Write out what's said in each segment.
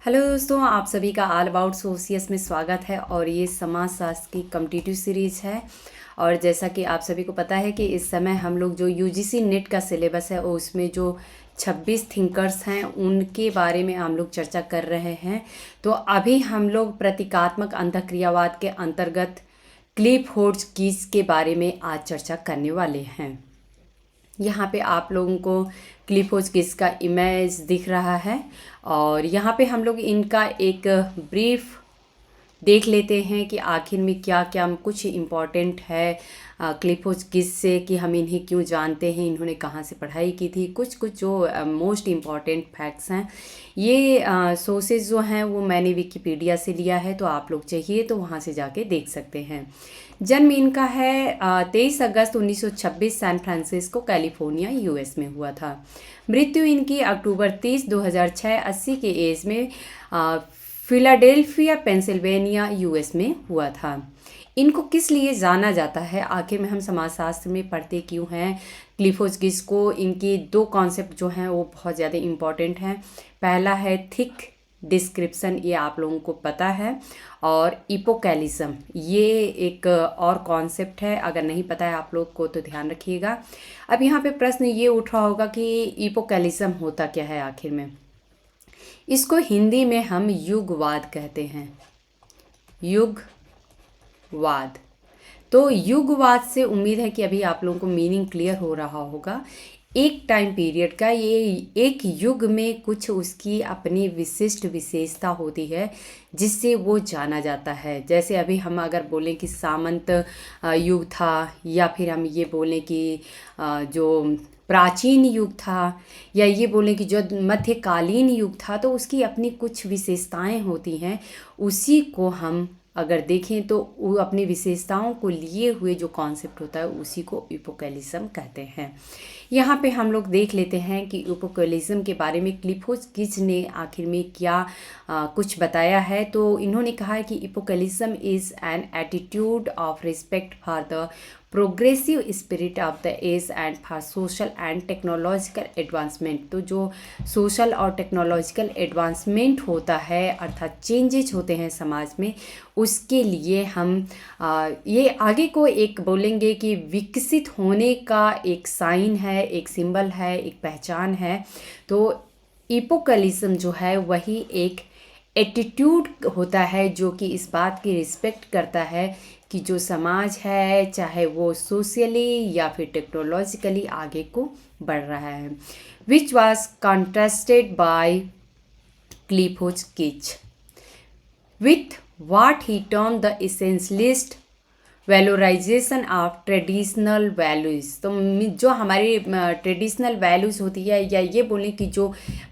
Hello दोस्तों, आप सभी का ऑल अबाउट सोसियस में स्वागत है। और ये समाजशास्त्र की कम्पिटिटिव सीरीज़ है। और जैसा कि आप सभी को पता है कि इस समय हम लोग जो यूजीसी नेट का सिलेबस है उसमें जो 26 थिंकर्स हैं उनके बारे में हम लोग चर्चा कर रहे हैं। तो अभी हम लोग प्रतीकात्मक अंतःक्रियावाद के अंतर्गत क्लिफोर्ड कीज के बारे में आज चर्चा करने वाले हैं। यहाँ पे आप लोगों को क्लिफोर्ड कीज का इमेज दिख रहा है और यहाँ पे हम लोग इनका एक ब्रीफ देख लेते हैं कि आखिर में क्या क्या कुछ इम्पॉर्टेंट है क्लिफोर्ड कीज से, कि हम इन्हें क्यों जानते हैं, इन्होंने कहाँ से पढ़ाई की थी, कुछ कुछ जो मोस्ट इम्पॉर्टेंट फैक्ट्स हैं। ये सोर्सेज जो हैं वो मैंने विकिपीडिया से लिया है, तो आप लोग चाहिए तो वहाँ से जाके देख सकते हैं। जन्म इनका है 23 अगस्त 1926 सैन फ्रांसिस्को कैलिफोर्निया यूएस में हुआ था। मृत्यु इनकी अक्टूबर 30 2006 80 के एज में फिलाडेल्फिया पेंसिल्वेनिया यूएस में हुआ था। इनको किस लिए जाना जाता है, आखिर में हम समाजशास्त्र में पढ़ते क्यों हैं क्लिफोर्ड कीज को? इनके दो कॉन्सेप्ट जो हैं वो बहुत ज़्यादा इम्पॉर्टेंट हैं। पहला है थिक डिस्क्रिप्शन, ये आप लोगों को पता है, और इपोकैलिज्म ये एक और कॉन्सेप्ट है। अगर नहीं पता है आप लोग को तो ध्यान रखिएगा। अब यहाँ पे प्रश्न ये उठ रहा होगा कि इपोकैलिज्म होता क्या है आखिर में। इसको हिंदी में हम युगवाद कहते हैं, युगवाद। तो युगवाद से उम्मीद है कि अभी आप लोगों को मीनिंग क्लियर हो रहा होगा। एक टाइम पीरियड का, ये एक युग में कुछ उसकी अपनी विशिष्ट विशेषता होती है जिससे वो जाना जाता है। जैसे अभी हम अगर बोलें कि सामंत युग था, या फिर हम ये बोलें कि जो प्राचीन युग था, या ये बोलें कि जो मध्यकालीन युग था, तो उसकी अपनी कुछ विशेषताएं होती हैं। उसी को हम अगर देखें तो वो अपनी विशेषताओं को लिए हुए जो कॉन्सेप्ट होता है उसी को इपोकैलिज्म कहते हैं। यहाँ पे हम लोग देख लेते हैं कि इपोकैलिज्म के बारे में क्लिफोर्ड कीज ने आखिर में क्या कुछ बताया है। तो इन्होंने कहा है कि epochalism is an attitude of respect for the progressive spirit of the age and for social and technological advancement. तो जो सोशल और टेक्नोलॉजिकल एडवांसमेंट होता है, अर्थात चेंजेज होते हैं समाज में, उसके लिए हम ये आगे को एक बोलेंगे कि विकसित होने का एक साइन है, एक सिंबल है, एक पहचान है। तो इपोकैलिज्म जो है वही एक एटीट्यूड होता है जो कि इस बात की रिस्पेक्ट करता है कि जो समाज है, चाहे वो सोशली या फिर टेक्नोलॉजिकली आगे को बढ़ रहा है। Which was contrasted by Clifford कीज with what he termed the essentialist valorisation of traditional values. तो जो हमारी ट्रेडिशनल वैल्यूज़ होती है, या ये बोलें कि जो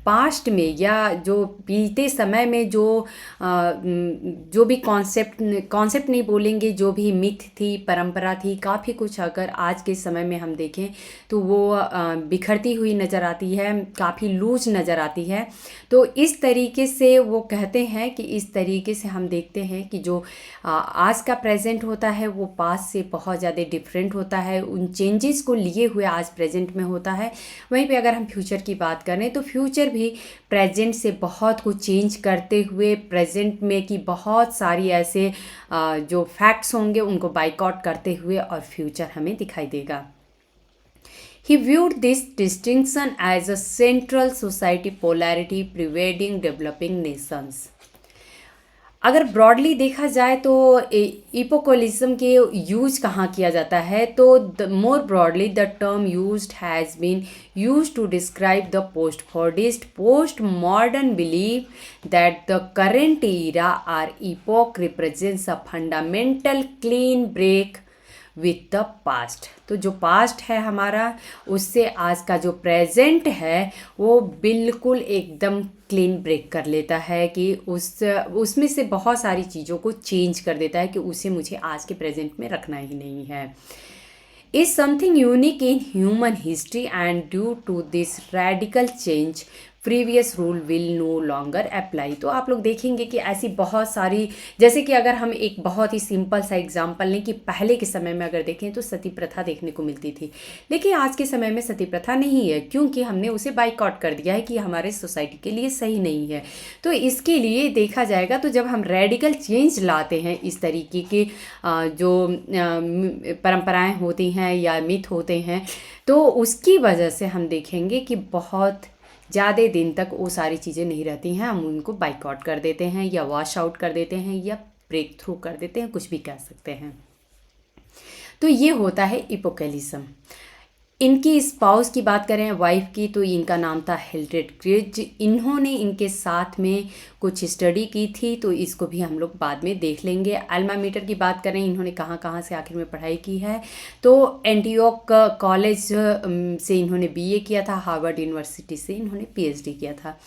पास्ट में या जो बीते समय में जो भी कॉन्सेप्ट नहीं बोलेंगे, जो भी मिथ थी, परंपरा थी, काफ़ी कुछ अगर आज के समय में हम देखें तो वो बिखरती हुई नज़र आती है, काफ़ी लूज नज़र आती है। तो इस तरीके से वो कहते हैं कि इस तरीके से हम देखते हैं कि जो आज का प्रेजेंट होता है वो पास्ट से बहुत ज़्यादा डिफरेंट होता है, उन चेंजेस को लिए हुए आज प्रेजेंट में होता है। वहीं पे अगर हम फ्यूचर की बात करें तो फ्यूचर भी प्रेजेंट से बहुत कुछ चेंज करते हुए प्रेजेंट में की बहुत सारी ऐसे जो फैक्ट्स होंगे उनको बाइकआउट करते हुए और फ्यूचर हमें दिखाई देगा। He viewed this distinction as a central society polarity pervading developing nations. अगर ब्रॉडली देखा जाए तो इपोकैलिज्म के यूज कहाँ किया जाता है, तो more broadly the term used has been used to describe the postmodern believe that the current era or epoch represents a fundamental clean break with the past. तो जो पास्ट है हमारा, उससे आज का जो प्रेजेंट है वो बिल्कुल एकदम क्लीन ब्रेक कर लेता है, कि उसमें से बहुत सारी चीज़ों को चेंज कर देता है कि उसे मुझे आज के प्रेजेंट में रखना ही नहीं है। is something unique in human history, and due to this radical change previous rule will no longer apply. तो आप लोग देखेंगे कि ऐसी बहुत सारी, जैसे कि अगर हम एक बहुत ही सिंपल सा एग्जांपल लें कि पहले के समय में अगर देखें तो सती प्रथा देखने को मिलती थी, लेकिन आज के समय में सती प्रथा नहीं है, क्योंकि हमने उसे बाइकआउट कर दिया है कि हमारे सोसाइटी के लिए सही नहीं है। तो इसके लिए देखा जाएगा तो जब हम रेडिकल चेंज लाते हैं इस तरीके के जो परंपराएं होती हैं या मिथ होते हैं, तो उसकी वजह से हम देखेंगे कि बहुत ज़्यादा दिन तक वो सारी चीज़ें नहीं रहती हैं, हम उनको बाइकआउट कर देते हैं या वॉश आउट कर देते हैं या ब्रेक थ्रू कर देते हैं, कुछ भी कह सकते हैं। तो ये होता है एपोकैलिज्म। इनकी स्पाउस की बात करें, वाइफ की, तो इनका नाम था हिल्डेड क्रिज। इन्होंने इनके साथ में कुछ स्टडी की थी, तो इसको भी हम लोग बाद में देख लेंगे। अल्मा मीटर की बात करें, इन्होंने कहाँ कहाँ से आखिर में पढ़ाई की है, तो एंटीओक कॉलेज से इन्होंने बीए किया था, हार्वर्ड यूनिवर्सिटी से इन्होंने पीएचडी किया था।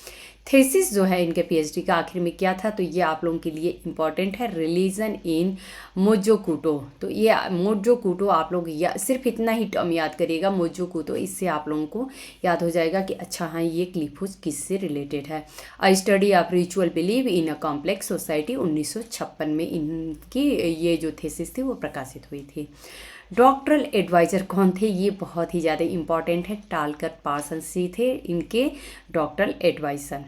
थीसिस जो है इनके पीएचडी का आखिर में क्या था, तो ये आप लोगों के लिए इम्पॉर्टेंट है, रिलीजन इन मोजोकुटो। तो ये मोजोकुटो आप लोग या सिर्फ इतना ही टर्म याद करिएगा, मोजोकुटो, इससे आप लोगों को याद हो जाएगा कि अच्छा हाँ ये क्लिफोज किससे रिलेटेड है। अ study of ritual believe in a complex society 1956 में इनकी ये जो थीसिस थी वो प्रकाशित हुई थी। डॉक्टरल एडवाइज़र कौन थे, ये बहुत ही ज़्यादा इम्पॉर्टेंट है, टालकर पार्सन्स जी थे इनके डॉक्टरल एडवाइज़र।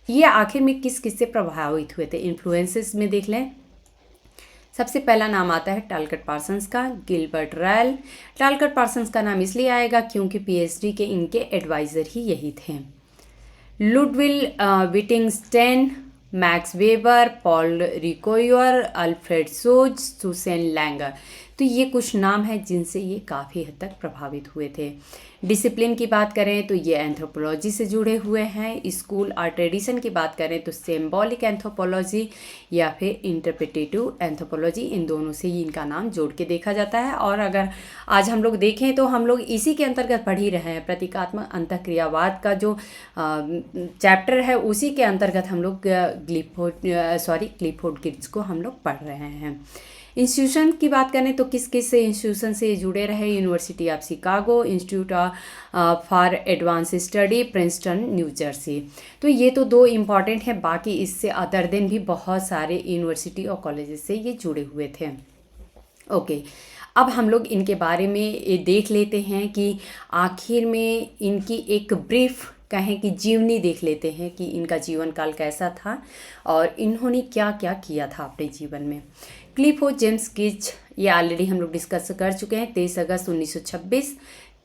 ये आखिर में किस किस से प्रभावित हुए थे, इन्फ्लुएंसेस में देख लें। सबसे पहला नाम आता है टालकट पार्सन्स का, गिलबर्ट रैल। टालकट पार्सन्स का नाम इसलिए आएगा क्योंकि पीएचडी के इनके एडवाइज़र ही यही थे। लुडविल विटिंगस्टेन, मैक्स वेबर, पॉल रिकोयर, अल्फ्रेड सोज, सुसेन लैंगर। तो ये कुछ नाम हैं जिनसे ये काफ़ी हद तक प्रभावित हुए थे। डिसिप्लिन की बात करें तो ये एंथ्रोपोलॉजी से जुड़े हुए हैं। स्कूल और ट्रेडिशन की बात करें तो सिंबॉलिक एंथ्रोपोलॉजी या फिर इंटरप्रिटेटिव एंथ्रोपोलॉजी, इन दोनों से ही इनका नाम जोड़ के देखा जाता है। और अगर आज हम लोग देखें तो हम लोग इसी के अंतर्गत पढ़ ही रहे हैं, प्रतीकात्मक अंतःक्रियावाद का जो चैप्टर है उसी के अंतर्गत हम लोग क्लिफोर्ड गिब्स को हम लोग पढ़ रहे हैं। इंस्टीट्यूशन की बात करें तो किस किस इंस्टीट्यूशन से जुड़े रहे, university of Chicago, institute for advance study, Princeton, new Jersey. तो ये तो दो इम्पॉर्टेंट हैं, बाकी इससे अदर दिन भी बहुत सारे यूनिवर्सिटी और कॉलेजेस से ये जुड़े हुए थे। ओके, अब हम लोग इनके बारे में ये देख लेते हैं कि आखिर में इनकी एक ब्रीफ कहें कि जीवनी देख लेते हैं कि इनका जीवन काल कैसा था और इन्होंने क्या क्या किया था अपने जीवन में। क्लिफोर्ड जेम्स गिब्स, ये ऑलरेडी हम लोग डिस्कस कर चुके हैं, 23 अगस्त 1926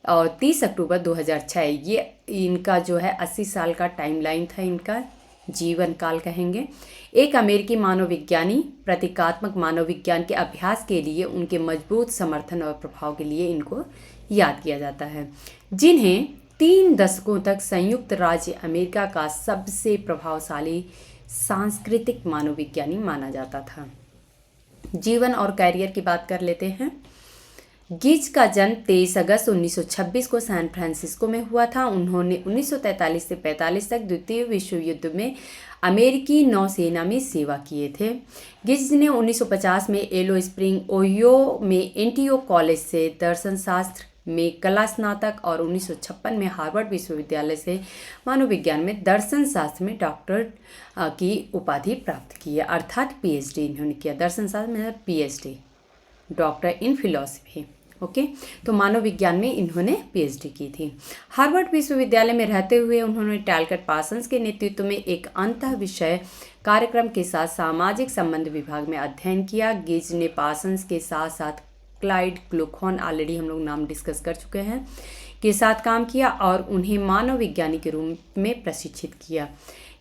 और 30 अक्टूबर 2006। ये इनका जो है 80 साल का टाइमलाइन था, इनका जीवन काल कहेंगे। एक अमेरिकी मानवविज्ञानी, प्रतीकात्मक मानवविज्ञान के अभ्यास के लिए उनके मजबूत समर्थन और प्रभाव के लिए इनको याद किया जाता है, जिन्हें 3 दशकों तक संयुक्त राज्य अमेरिका का सबसे प्रभावशाली सांस्कृतिक मानवविज्ञानी माना जाता था। जीवन और कैरियर की बात कर लेते हैं। गिब्स का जन्म 23 अगस्त 1926 को सैन फ्रांसिस्को में हुआ था। उन्होंने 1943 से 45 तक द्वितीय विश्व युद्ध में अमेरिकी नौसेना में सेवा किए थे। गिब्स ने 1950 में येलो स्प्रिंग ओहियो में एंटीओक कॉलेज से दर्शन शास्त्र में कला स्नातक और 1956 में हार्वर्ड विश्वविद्यालय से मनोविज्ञान में दर्शन शास्त्र में डॉक्टर की उपाधि प्राप्त की है, अर्थात पीएचडी इन्होंने किया। दर्शन शास्त्र में पीएचडी, डॉक्टर इन फिलॉसफी। ओके, तो मानव विज्ञान में इन्होंने पीएचडी की थी। हार्वर्ड विश्वविद्यालय में रहते हुए उन्होंने टालकट पार्सन्स के नेतृत्व में एक अंतः विषय कार्यक्रम के साथ सामाजिक संबंध विभाग में अध्ययन किया। गिब्स ने पार्सन्स के साथ साथ क्लाइड क्लूखॉन, ऑलरेडी हम लोग नाम डिस्कस कर चुके हैं, के साथ काम किया और उन्हें मानव विज्ञानी के रूप में प्रशिक्षित किया।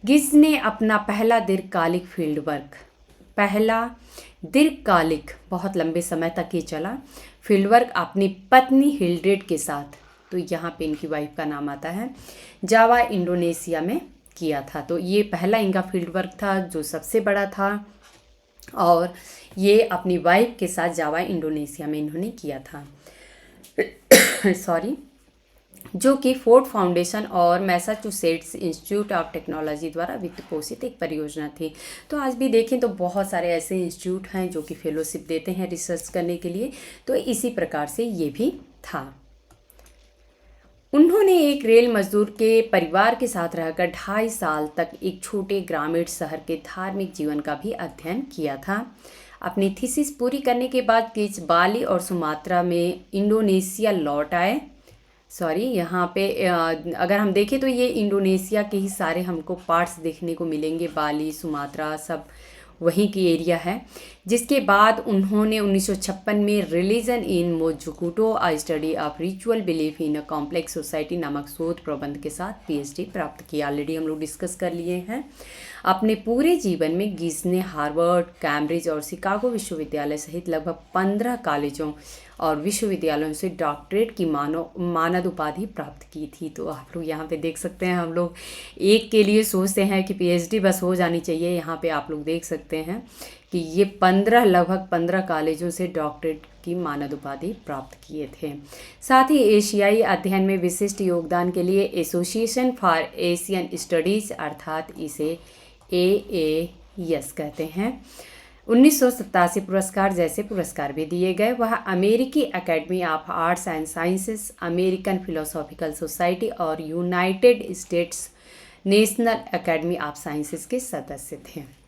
गिब्स ने अपना पहला दीर्घकालिक फील्ड वर्क, बहुत लंबे समय तक ये चला, फील्ड वर्क अपनी पत्नी हिल्ड्रेड के साथ, तो यहाँ पे इनकी वाइफ का नाम आता है, जावा इंडोनेशिया में किया था। तो ये पहला इनका फील्ड वर्क था जो सबसे बड़ा था और ये अपनी वाइफ के साथ जावा इंडोनेशिया में इन्होंने किया था जो कि फोर्ड फाउंडेशन और मैसाचुसेट्स इंस्टीट्यूट ऑफ टेक्नोलॉजी द्वारा वित्त पोषित एक परियोजना थी। तो आज भी देखें तो बहुत सारे ऐसे इंस्टीट्यूट हैं जो कि फेलोशिप देते हैं रिसर्च करने के लिए, तो इसी प्रकार से ये भी था। उन्होंने एक रेल मजदूर के परिवार के साथ रहकर 2.5 साल तक एक छोटे ग्रामीण शहर के धार्मिक जीवन का भी अध्ययन किया था। अपनी थीसिस पूरी करने के बाद गिच बाली और सुमात्रा में इंडोनेशिया लौट आए। सॉरी, यहाँ पे अगर हम देखें तो ये इंडोनेशिया के ही सारे हमको पार्ट्स देखने को मिलेंगे, बाली, सुमात्रा सब वहीं की एरिया है। जिसके बाद उन्होंने 1956 में religion in Modjokuto a study of ritual belief in a complex society नामक शोध प्रबंध के साथ पीएचडी प्राप्त किया। ऑलरेडी हम लोग डिस्कस कर लिए हैं। अपने पूरे जीवन में गिज ने हार्वर्ड, कैम्ब्रिज और शिकागो विश्वविद्यालय सहित लगभग 15 कॉलेजों और विश्वविद्यालयों से डॉक्टरेट की मानद उपाधि प्राप्त की थी। तो आप लोग यहाँ पे देख सकते हैं, हम लोग एक के लिए सोचते हैं कि पीएचडी बस हो जानी चाहिए। यहाँ पे आप लोग देख सकते हैं कि ये लगभग 15 कॉलेजों से डॉक्टरेट की मानद उपाधि प्राप्त किए थे। साथ ही एशियाई अध्ययन में विशिष्ट योगदान के लिए एसोसिएशन फॉर एशियन स्टडीज़ अर्थात इसे AAS कहते हैं 1987 पुरस्कार जैसे पुरस्कार भी दिए गए। वह अमेरिकी academy of arts and sciences, American philosophical society और United States national academy of sciences के सदस्य थे।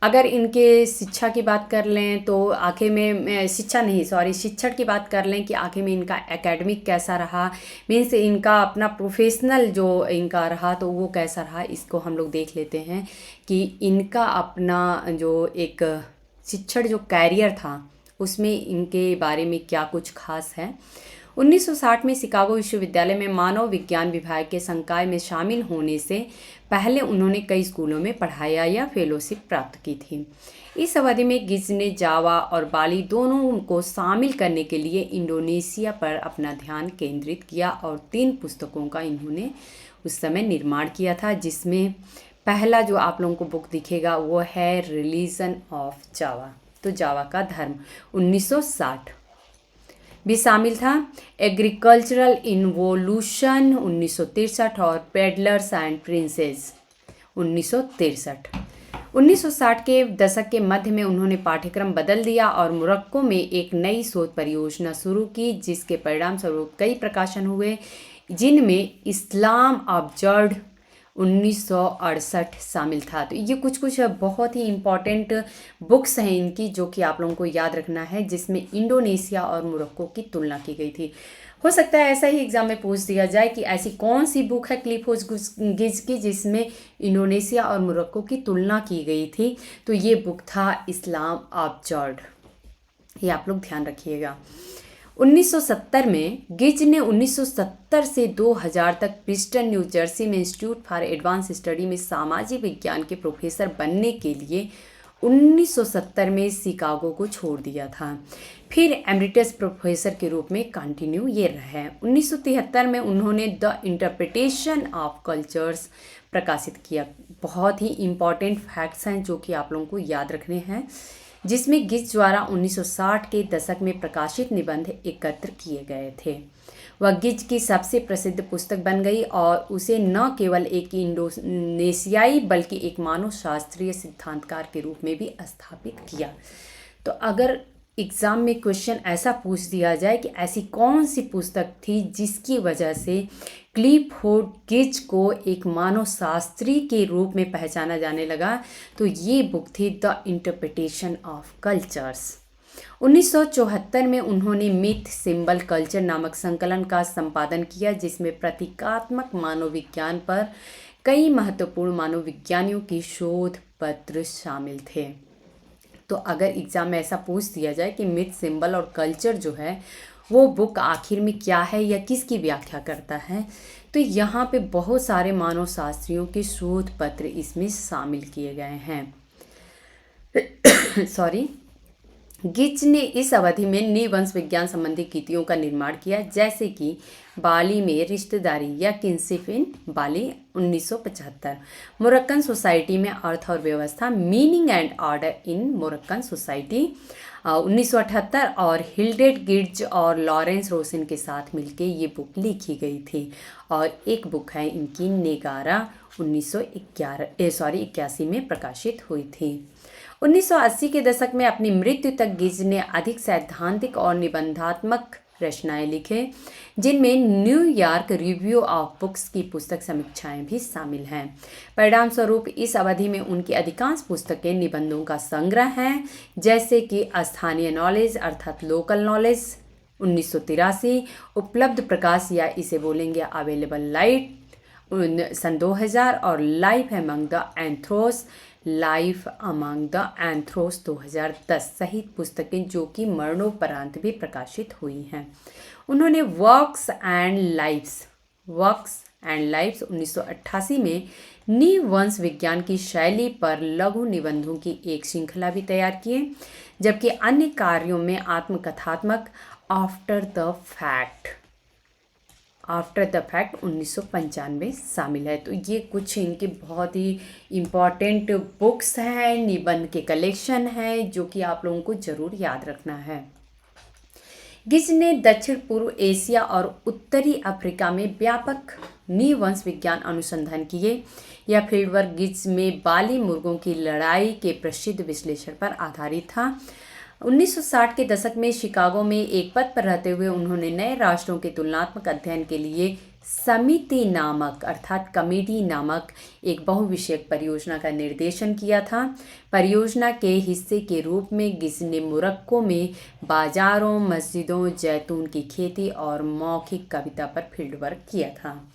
अगर इनके शिक्षा की बात कर लें तो आखिर में शिक्षण की बात कर लें कि आखिर में इनका एकेडमिक कैसा रहा, मीन्स इनका अपना प्रोफेशनल जो इनका रहा तो वो कैसा रहा, इसको हम लोग देख लेते हैं कि इनका अपना जो एक शिक्षण जो कैरियर था उसमें इनके बारे में क्या कुछ खास है। 1960 में शिकागो विश्वविद्यालय में मानव विज्ञान विभाग के संकाय में शामिल होने से पहले उन्होंने कई स्कूलों में पढ़ाया या फेलोशिप प्राप्त की थी। इस अवधि में गिज ने जावा और बाली दोनों को शामिल करने के लिए इंडोनेशिया पर अपना ध्यान केंद्रित किया और 3 पुस्तकों का इन्होंने उस समय निर्माण किया था, जिसमें पहला जो आप लोगों को बुक दिखेगा वो है रिलीजन ऑफ जावा, तो जावा का धर्म 1960 भी शामिल था। एग्रीकल्चरल इन्वोल्यूशन 1963 और पेडलर्स एंड प्रिंसेस 1963। 1960 के दशक के मध्य में उन्होंने पाठ्यक्रम बदल दिया और मोरक्को में एक नई शोध परियोजना शुरू की, जिसके परिणाम स्वरूप कई प्रकाशन हुए, जिनमें इस्लाम ऑब्जर्व्ड 1968 शामिल था। तो ये कुछ बहुत ही इम्पॉर्टेंट बुक्स हैं इनकी, जो कि आप लोगों को याद रखना है, जिसमें इंडोनेशिया और मोरक्को की तुलना की गई थी। हो सकता है ऐसा ही एग्जाम में पूछ दिया जाए कि ऐसी कौन सी बुक है क्लिफोर्ड गिज की जिसमें इंडोनेशिया और मोरक्को की तुलना की गई थी। तो ये बुक था इस्लाम ऑब्जर्व्ड, ये आप लोग ध्यान रखिएगा। 1970 में गिज ने 1970 से 2000 तक प्रिस्टन न्यू जर्सी में इंस्टीट्यूट फॉर एडवांस स्टडी में सामाजिक विज्ञान के प्रोफेसर बनने के लिए 1970 में शिकागो को छोड़ दिया था। फिर एमरिटस प्रोफेसर के रूप में कंटिन्यू ये रहे हैं। 1973 में उन्होंने द इंटरप्रिटेशन ऑफ कल्चर्स प्रकाशित किया। बहुत ही इम्पॉर्टेंट फैक्ट्स हैं जो कि आप लोगों को याद रखने हैं, जिसमें गिज द्वारा 1960 के दशक में प्रकाशित निबंध एकत्र किए गए थे। वह गिज की सबसे प्रसिद्ध पुस्तक बन गई और उसे न केवल एक इंडोनेशियाई बल्कि एक मानव शास्त्रीय सिद्धांतकार के रूप में भी स्थापित किया। तो अगर एग्ज़ाम में क्वेश्चन ऐसा पूछ दिया जाए कि ऐसी कौन सी पुस्तक थी जिसकी वजह से क्लिफोर्ड गिज को एक मानव शास्त्री के रूप में पहचाना जाने लगा, तो ये बुक थी द इंटरप्रिटेशन ऑफ कल्चर्स। 1974 में उन्होंने मिथ सिंबल कल्चर नामक संकलन का संपादन किया, जिसमें प्रतीकात्मक मानव विज्ञान पर कई महत्वपूर्ण मानव विज्ञानियों की शोध पत्र शामिल थे। तो अगर एग्ज़ाम में ऐसा पूछ दिया जाए कि मिथ सिंबल और कल्चर जो है वो बुक आखिर में क्या है या किसकी व्याख्या करता है, तो यहाँ पे बहुत सारे मानव शास्त्रियों के शोध पत्र इसमें शामिल किए गए हैं। सॉरी, गिच ने इस अवधि में निवंश विज्ञान संबंधी कृतियों का निर्माण किया, जैसे कि बाली में रिश्तेदारी या किनशिप इन बाली 1975, मोरक्कन सोसाइटी में अर्थ और व्यवस्था meaning and order in Moroccan society 1978 और हिल्डेड गिड्ज और लॉरेंस रोसन के साथ मिलके ये बुक लिखी गई थी। और एक बुक है इनकी नेगारा 1981 में प्रकाशित हुई थी। 1980 के दशक में अपनी मृत्यु तक गिज ने अधिक सैद्धांतिक और निबंधात्मक रचनाएं लिखे, जिनमें न्यूयॉर्क रिव्यू ऑफ बुक्स की पुस्तक समीक्षाएं भी शामिल हैं। परिणाम स्वरूप इस अवधि में उनकी अधिकांश पुस्तकें निबंधों का संग्रह हैं, जैसे कि स्थानीय नॉलेज अर्थात लोकल नॉलेज 1983, उपलब्ध प्रकाश या इसे बोलेंगे अवेलेबल लाइट सन 2000 और लाइफ अमंग द एंथ्रोस 2010 सहित पुस्तकें जो कि मरणोपरांत भी प्रकाशित हुई हैं। उन्होंने वर्क्स एंड लाइव्स 1988 में निवंश विज्ञान की शैली पर लघु निबंधों की एक श्रृंखला भी तैयार की, जबकि अन्य कार्यों में आत्मकथात्मक आफ्टर द फैक्ट 1995 शामिल है। तो ये कुछ इनके बहुत ही इम्पॉर्टेंट बुक्स हैं, निबंध के कलेक्शन हैं, जो कि आप लोगों को ज़रूर याद रखना है। गिज ने दक्षिण पूर्व एशिया और उत्तरी अफ्रीका में व्यापक निवंश विज्ञान अनुसंधान किए। यह फील्डवर्क गिज में बाली मुर्गों की लड़ाई के प्रसिद्ध विश्लेषण पर आधारित था। 1960 के दशक में शिकागो में एक पद पर रहते हुए उन्होंने नए राष्ट्रों के तुलनात्मक अध्ययन के लिए समिति नामक अर्थात कमेटी नामक एक बहुविषयक परियोजना का निर्देशन किया था। परियोजना के हिस्से के रूप में गिज ने मोरक्को में बाजारों, मस्जिदों, जैतून की खेती और मौखिक कविता पर फील्डवर्क किया था।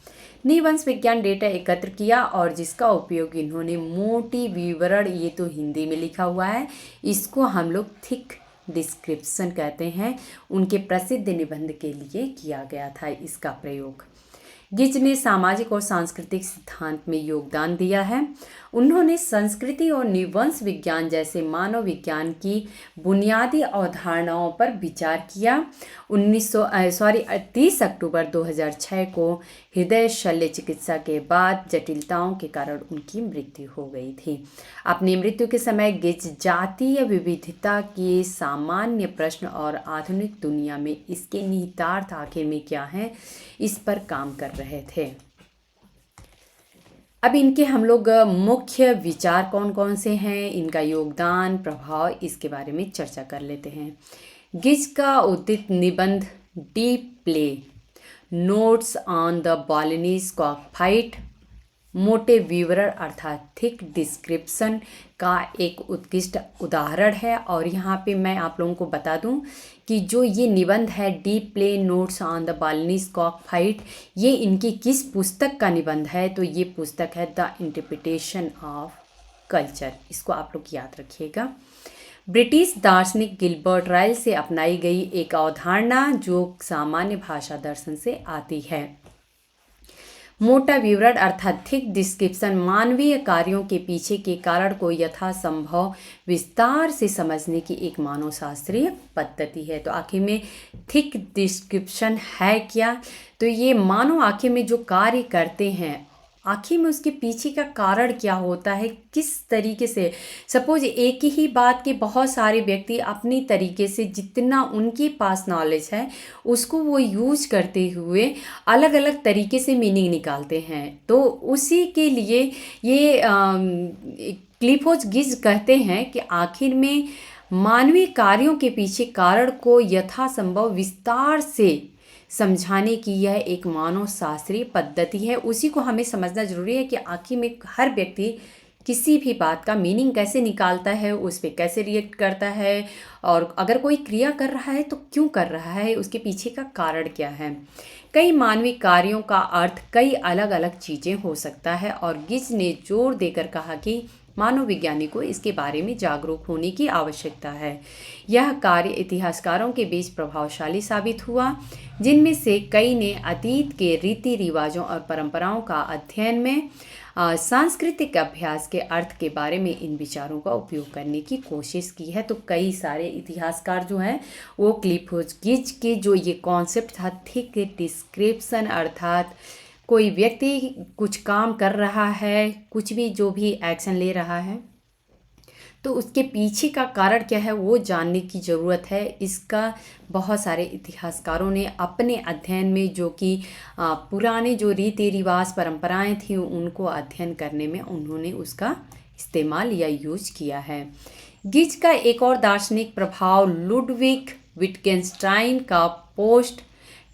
निवंश विज्ञान डेटा एकत्र किया और जिसका उपयोग इन्होंने मोटी विवरण, ये तो हिंदी में लिखा हुआ है, इसको हम लोग थिक डिस्क्रिप्शन कहते हैं, उनके प्रसिद्ध निबंध के लिए किया गया था इसका प्रयोग। गिज ने सामाजिक और सांस्कृतिक सिद्धांत में योगदान दिया है। उन्होंने संस्कृति और निवंश विज्ञान जैसे मानव विज्ञान की बुनियादी अवधारणाओं पर विचार किया। 30 अक्टूबर 2006 को हृदय शल्य चिकित्सा के बाद जटिलताओं के कारण उनकी मृत्यु हो गई थी। अपनी मृत्यु के समय गिज जातीय विविधता के सामान्य प्रश्न और आधुनिक दुनिया में इसके निहितार्थ आखिर में क्या हैं, इस पर काम कर रहे थे। अब इनके हम लोग मुख्य विचार कौन कौन से हैं, इनका योगदान, प्रभाव, इसके बारे में चर्चा कर लेते हैं। गिज का उद्धृत निबंध deep play notes on the Balinese cockfight मोटे विवरण अर्थात थिक डिस्क्रिप्शन का एक उत्कृष्ट उदाहरण है। और यहाँ पे मैं आप लोगों को बता दूं कि जो ये निबंध है deep play notes on the Balinese cockfight, ये इनकी किस पुस्तक का निबंध है, तो ये पुस्तक है द इंटरप्रिटेशन ऑफ कल्चर। इसको आप लोग याद रखिएगा। ब्रिटिश दार्शनिक गिलबर्ट रायल से अपनाई गई एक अवधारणा जो सामान्य भाषा दर्शन से आती है। मोटा विवरण अर्थात थिक डिस्क्रिप्शन मानवीय कार्यों के पीछे के कारण को यथासंभव विस्तार से समझने की एक मानवशास्त्रीय पद्धति है। तो आखिर में थिक डिस्क्रिप्शन है क्या, तो ये मानव आखिर में जो कार्य करते हैं, आखिर में उसके पीछे का कारण क्या होता है, किस तरीके से, सपोज एक ही बात के बहुत सारे व्यक्ति अपनी तरीके से जितना उनके पास नॉलेज है उसको वो यूज करते हुए अलग अलग तरीके से मीनिंग निकालते हैं। तो उसी के लिए ये क्लिफोर्ड गिज कहते हैं कि आखिर में मानवीय कार्यों के पीछे कारण को यथासंभव विस्तार से समझाने की यह एक मानव शास्त्रीय पद्धति है। उसी को हमें समझना जरूरी है कि आखिर में हर व्यक्ति किसी भी बात का मीनिंग कैसे निकालता है, उस पर कैसे रिएक्ट करता है, और अगर कोई क्रिया कर रहा है तो क्यों कर रहा है, उसके पीछे का कारण क्या है। कई मानवीय कार्यों का अर्थ कई अलग अलग चीज़ें हो सकता है और गिज ने जोर देकर कहा कि मानव विज्ञानी को इसके बारे में जागरूक होने की आवश्यकता है। यह कार्य इतिहासकारों के बीच प्रभावशाली साबित हुआ, जिनमें से कई ने अतीत के रीति रिवाजों और परंपराओं का अध्ययन में सांस्कृतिक अभ्यास के अर्थ के बारे में इन विचारों का उपयोग करने की कोशिश की है। तो कई सारे इतिहासकार जो हैं वो क्लिफोर्ड गिज के जो ये कॉन्सेप्ट था थिक डिस्क्रिप्शन अर्थात कोई व्यक्ति कुछ काम कर रहा है, कुछ भी जो भी एक्शन ले रहा है, तो उसके पीछे का कारण क्या है वो जानने की ज़रूरत है। इसका बहुत सारे इतिहासकारों ने अपने अध्ययन में, जो कि पुराने जो रीति रिवाज परंपराएं थी उनको अध्ययन करने में उन्होंने उसका इस्तेमाल या यूज किया है। गिज का एक और दार्शनिक प्रभाव लुडविग विटगेन्स्टाइन का पोस्ट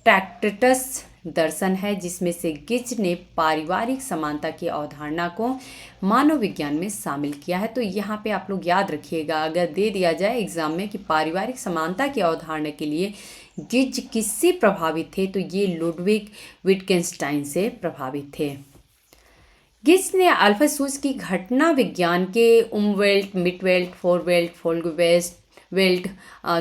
ट्रैक्टेटस दर्शन है, जिसमें से गिज ने पारिवारिक समानता की अवधारणा को मानव विज्ञान में शामिल किया है। तो यहाँ पे आप लोग याद रखिएगा, अगर दे दिया जाए एग्जाम में कि पारिवारिक समानता की अवधारणा के लिए गिज किससे प्रभावित थे, तो ये लुडविग विटगेन्स्टाइन से प्रभावित थे। गिज ने अल्फासूच की घटना विज्ञान के उमवेल्ट, मिटवेल्ट, फोरवेल्ट, फोल्गवेस्ट वेल्ट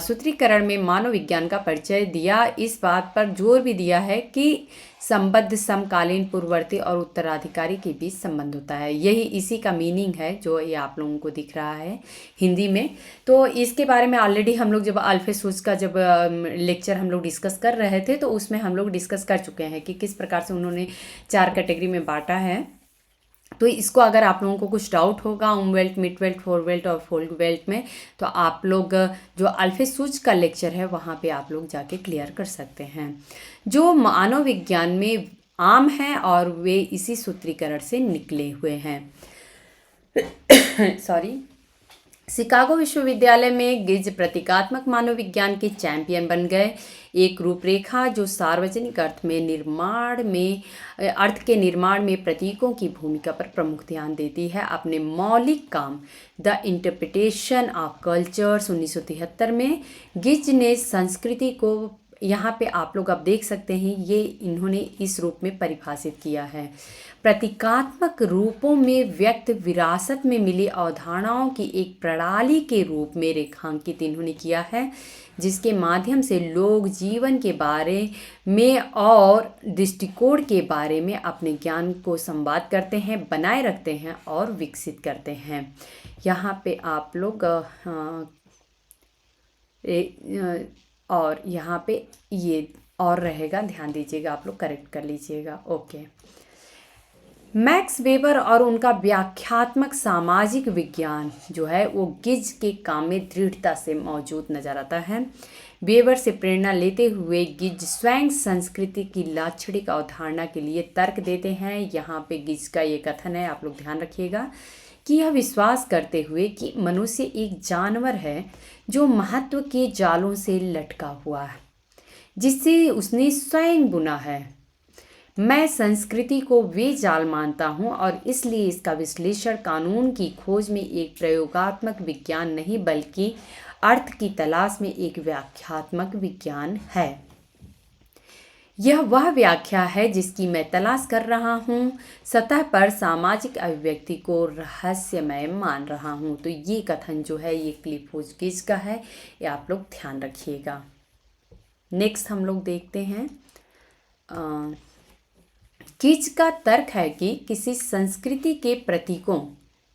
सूत्रीकरण में मानव विज्ञान का परिचय दिया। इस बात पर जोर भी दिया है कि संबद्ध, समकालीन, पूर्ववर्ती और उत्तराधिकारी के बीच संबंध होता है। यही इसी का मीनिंग है जो ये आप लोगों को दिख रहा है हिंदी में। तो इसके बारे में ऑलरेडी हम लोग जब अल्फासूच का जब लेक्चर हम लोग डिस्कस कर रहे थे, तो उसमें हम लोग डिस्कस कर चुके हैं कि किस प्रकार से उन्होंने 4 कैटेगरी में बांटा है। तो इसको अगर आप लोगों को कुछ डाउट होगा उमवेल्ट, मिडवेल्ट, फोरवेल्ट और फोल्गवेल्ट में, तो आप लोग जो अल्फासूच का लेक्चर है वहाँ पे आप लोग जाके क्लियर कर सकते हैं, जो मानव विज्ञान में आम है और वे इसी सूत्रीकरण से निकले हुए हैं। सॉरी। शिकागो विश्वविद्यालय में गिज प्रतीकात्मक मानव विज्ञान के चैंपियन बन गए। एक रूपरेखा जो सार्वजनिक अर्थ के निर्माण में प्रतीकों की भूमिका पर प्रमुख ध्यान देती है। अपने मौलिक काम द इंटरप्रिटेशन ऑफ कल्चर्स 1973 में गिज ने संस्कृति को, यहाँ पे आप लोग अब देख सकते हैं, ये इन्होंने इस रूप में परिभाषित किया है। प्रतीकात्मक रूपों में व्यक्त विरासत में मिली अवधारणाओं की एक प्रणाली के रूप में रेखांकित इन्होंने किया है, जिसके माध्यम से लोग जीवन के बारे में और दृष्टिकोण के बारे में अपने ज्ञान को संवाद करते हैं, बनाए रखते हैं और विकसित करते हैं। यहाँ पे आप लोग और यहाँ पे ये और रहेगा, ध्यान दीजिएगा, आप लोग करेक्ट कर लीजिएगा। ओके। मैक्स वेबर और उनका व्याख्यात्मक सामाजिक विज्ञान जो है वो गिज के काम में दृढ़ता से मौजूद नजर आता है। वेबर से प्रेरणा लेते हुए गिज स्वयं संस्कृति की लाक्षणिक अवधारणा के लिए तर्क देते हैं। यहाँ पे गिज का ये कथन है, आप लोग ध्यान रखिएगा, कि यह विश्वास करते हुए कि मनुष्य एक जानवर है जो महत्व के जालों से लटका हुआ है, जिससे उसने स्वयं बुना है। मैं संस्कृति को वे जाल मानता हूँ और इसलिए इसका विश्लेषण कानून की खोज में एक प्रयोगात्मक विज्ञान नहीं बल्कि अर्थ की तलाश में एक व्याख्यात्मक विज्ञान है। यह वह व्याख्या है जिसकी मैं तलाश कर रहा हूँ, सतह पर सामाजिक अभिव्यक्ति को रहस्यमय मान रहा हूँ। तो ये कथन जो है ये क्लिफोर्ड गिज का है, ये आप लोग ध्यान रखिएगा। नेक्स्ट हम लोग देखते हैं, गिज का तर्क है कि किसी संस्कृति के प्रतीकों,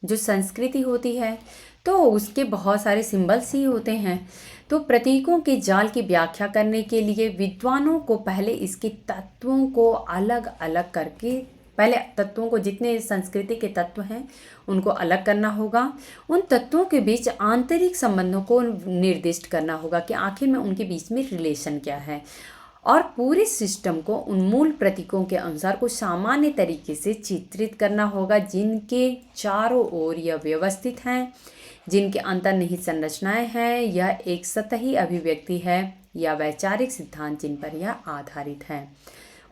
जो संस्कृति होती है तो उसके बहुत सारे सिंबल्स ही होते हैं, तो प्रतीकों के जाल की व्याख्या करने के लिए विद्वानों को पहले इसके तत्वों को अलग अलग करके, पहले तत्वों को, जितने संस्कृति के तत्व हैं उनको अलग करना होगा। उन तत्वों के बीच आंतरिक संबंधों को निर्दिष्ट करना होगा कि आखिर में उनके बीच में रिलेशन क्या है, और पूरे सिस्टम को उन मूल प्रतीकों के अनुसार को सामान्य तरीके से चित्रित करना होगा, जिनके चारों ओर यह व्यवस्थित हैं, जिनके अंतर्निहित संरचनाएं हैं, यह एक सतही अभिव्यक्ति है या वैचारिक सिद्धांत जिन पर यह आधारित है।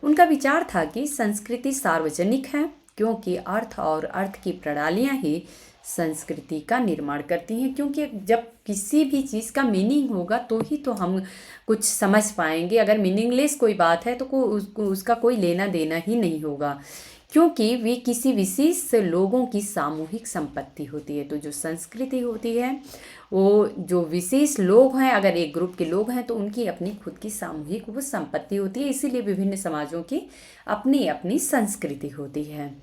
उनका विचार था कि संस्कृति सार्वजनिक है क्योंकि अर्थ और अर्थ की प्रणालियां ही संस्कृति का निर्माण करती हैं, क्योंकि जब किसी भी चीज़ का मीनिंग होगा तो ही तो हम कुछ समझ पाएंगे। अगर मीनिंगलेस कोई बात है तो उसका कोई लेना देना ही नहीं होगा, क्योंकि वे किसी विशेष लोगों की सामूहिक संपत्ति होती है। तो जो संस्कृति होती है वो जो विशेष लोग हैं, अगर एक ग्रुप के लोग हैं तो उनकी अपनी खुद की सामूहिक वो संपत्ति होती है। इसीलिए विभिन्न समाजों की अपनी अपनी संस्कृति होती है।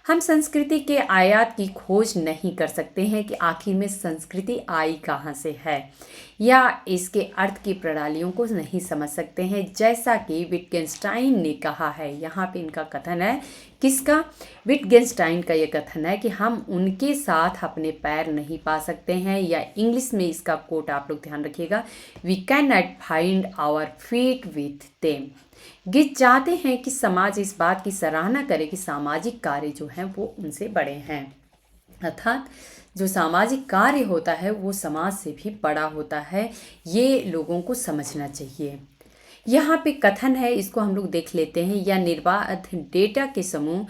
हम संस्कृति के आयात की खोज नहीं कर सकते हैं कि आखिर में संस्कृति आई कहाँ से है, या इसके अर्थ की प्रणालियों को नहीं समझ सकते हैं, जैसा कि विटगेन्स्टाइन ने कहा है। यहाँ पे इनका कथन है, किसका? विटगेन्स्टाइन का ये कथन है कि हम उनके साथ अपने पैर नहीं पा सकते हैं, या इंग्लिश में इसका कोट आप लोग ध्यान रखिएगा, we can not find our feet with them. गिज चाहते हैं कि समाज इस बात की सराहना करे कि सामाजिक कार्य जो हैं वो उनसे बड़े हैं। अर्थात जो सामाजिक कार्य होता है वो समाज से भी बड़ा होता है, ये लोगों को समझना चाहिए। यहाँ पे कथन है, इसको हम लोग देख लेते हैं। या निर्बाध डेटा के समूह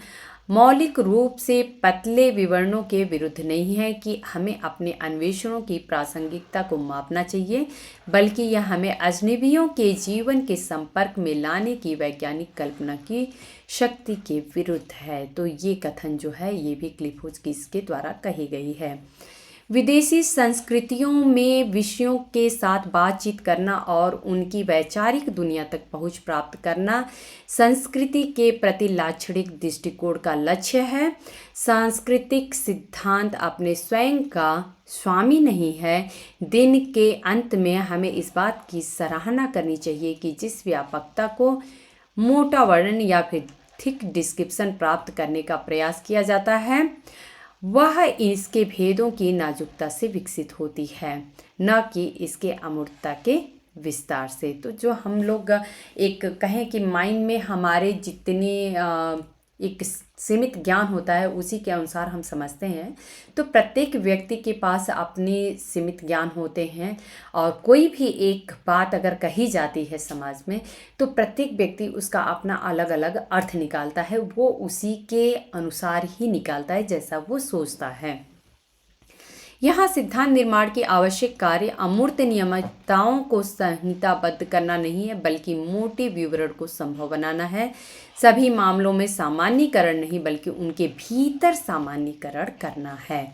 मौलिक रूप से पतले विवरणों के विरुद्ध नहीं है कि हमें अपने अन्वेषणों की प्रासंगिकता को मापना चाहिए, बल्कि यह हमें अजनबियों के जीवन के संपर्क में लाने की वैज्ञानिक कल्पना की शक्ति के विरुद्ध है। तो ये कथन जो है ये भी क्लिफोर्ड के द्वारा कही गई है। विदेशी संस्कृतियों में विषयों के साथ बातचीत करना और उनकी वैचारिक दुनिया तक पहुंच प्राप्त करना संस्कृति के प्रति लाक्षणिक दृष्टिकोण का लक्ष्य है। सांस्कृतिक सिद्धांत अपने स्वयं का स्वामी नहीं है। दिन के अंत में हमें इस बात की सराहना करनी चाहिए कि जिस व्यापकता को मोटा वर्णन या फिर थिक डिस्क्रिप्शन प्राप्त करने का प्रयास किया जाता है, वह इसके भेदों की नाजुकता से विकसित होती है, न कि इसके अमूर्तता के विस्तार से। तो जो हम लोग एक कहें कि माइंड में हमारे जितने एक सीमित ज्ञान होता है उसी के अनुसार हम समझते हैं, तो प्रत्येक व्यक्ति के पास अपने सीमित ज्ञान होते हैं और कोई भी एक बात अगर कही जाती है समाज में तो प्रत्येक व्यक्ति उसका अपना अलग अलग अर्थ निकालता है, वो उसी के अनुसार ही निकालता है जैसा वो सोचता है। यहाँ सिद्धांत निर्माण की आवश्यक कार्य अमूर्त नियमितताओं को संहिताबद्ध करना नहीं है, बल्कि मोटे विवरण को संभव बनाना है। सभी मामलों में सामान्यीकरण नहीं, बल्कि उनके भीतर सामान्यीकरण करना है।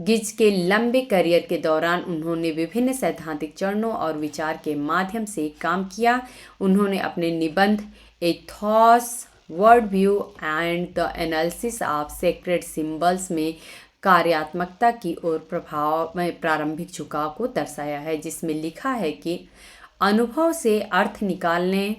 गिज के लंबे करियर के दौरान उन्होंने विभिन्न सैद्धांतिक चरणों और विचार के माध्यम से काम किया। उन्होंने अपने निबंध Ethos, world view and the analysis of sacred symbols में कार्यात्मकता की ओर प्रभाव में प्रारंभिक झुकाव को दर्शाया है, जिसमें लिखा है कि अनुभव से अर्थ निकालने,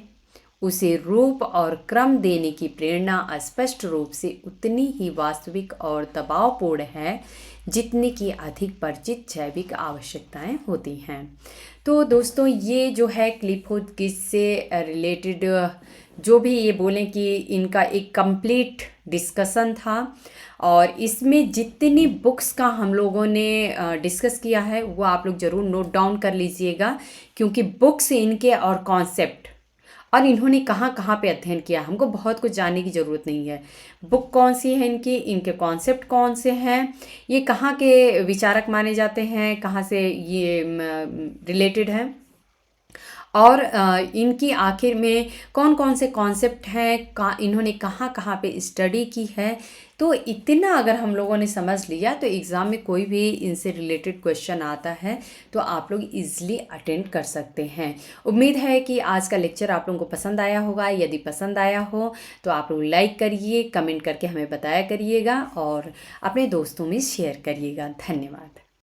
उसे रूप और क्रम देने की प्रेरणा स्पष्ट रूप से उतनी ही वास्तविक और दबावपूर्ण है जितनी कि अधिक परिचित जैविक आवश्यकताएं होती हैं। तो दोस्तों ये जो है क्लिफोर्ड से रिलेटेड जो भी ये बोलें कि इनका एक कंप्लीट डिस्कशन था, और इसमें जितनी बुक्स का हम लोगों ने डिस्कस किया है वो आप लोग ज़रूर नोट डाउन कर लीजिएगा, क्योंकि बुक्स इनके और कॉन्सेप्ट और इन्होंने कहाँ कहाँ पे अध्ययन किया हमको बहुत कुछ जानने की ज़रूरत नहीं है। बुक कौन सी है इनकी, इनके कॉन्सेप्ट कौन से हैं, ये कहाँ के विचारक माने जाते हैं, कहाँ से ये रिलेटेड हैं, और इनकी आखिर में कौन कौन से कॉन्सेप्ट हैं, इन्होंने कहाँ कहाँ पे स्टडी की है। तो इतना अगर हम लोगों ने समझ लिया तो एग्ज़ाम में कोई भी इनसे रिलेटेड क्वेश्चन आता है तो आप लोग इजीली अटेंड कर सकते हैं। उम्मीद है कि आज का लेक्चर आप लोगों को पसंद आया होगा। यदि पसंद आया हो तो आप लोग लाइक करिए, कमेंट करके हमें बताया करिएगा और अपने दोस्तों में शेयर करिएगा। धन्यवाद।